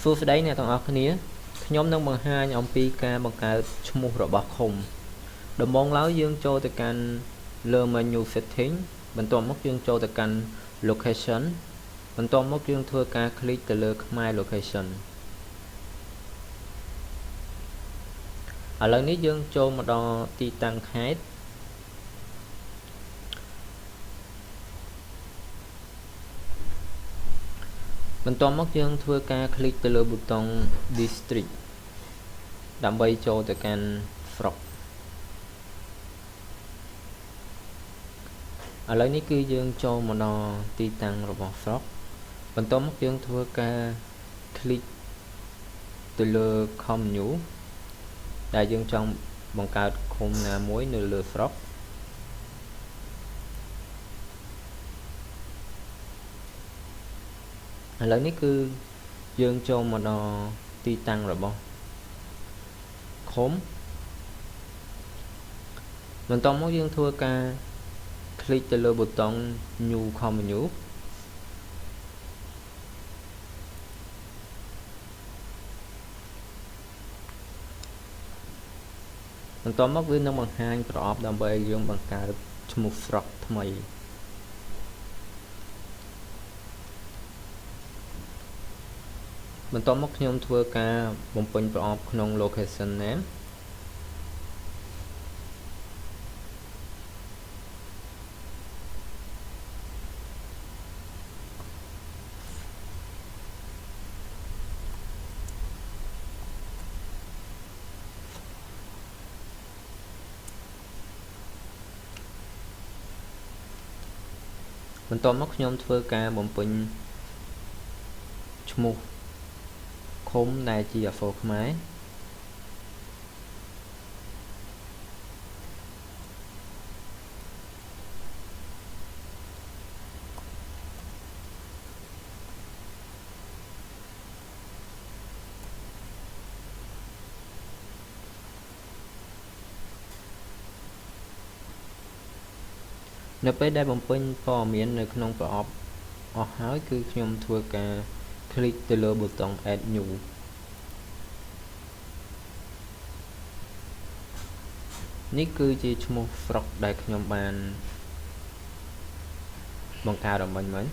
សួស្តីអ្នកទាំងអស់គ្នាខ្ញុំនឹងបង្ហាញអំពីការបង្កើតឈ្មោះរបស់ឃុំដំបូងឡើយយើងចូលទៅកាន់លើ menu setting បន្ទាប់មកយើងចូលទៅកាន់ location បន្ទាប់មកយើងធ្វើការ click ទៅលើខ្មែរ location ឥឡូវនេះយើងចូលមកដល់ទីតាំងខេត្តបន្ទាប់មកយើងធ្វើការ click ទៅលើប៊ូតុង district ដើម្បីចូលទៅកាន់ស្រុកឥឡូវនេះគឺយើងចូលមកដល់ទីតាំងរបស់ស្រុកបន្ទាប់មកយើងធ្វើការ click ទៅលើ commune ដែលយើងចង់បង្កើតឃុំណាមួយនៅលើស្រុកឥឡូវនេះគឺយើងចូលមកដល់ទីតាំងរបស់ឃុំបន្ទាប់មកយើងធ្វើការ click ទៅលើប៊ូតុង new commune បន្ទាប់មកវានឹងបង្ហាញប្រអប់ដើម្បីយើងបង្កើតឈ្មោះស្រុកថ្មីបន្ទាប់មកខ្ញុំធ្វើការបំពេញប្រអប់ក្នុង location name បន្ទាប់មកខ្ញុំធ្វើការបំពេញឈ្មោះឃុំដែលជាអក្សរខ្មែរនៅពេលដែលបំពេញព័ត៌មាននៅក្នុងប្រអប់អស់ហើយគឺខ្ញុំធ្វើការ click ទៅលើប៊ូតុង add new នេះគឺជាឈ្មោះស្រុកដែលខ្ញុំបានបង្កើតអំបញ្ញមិញ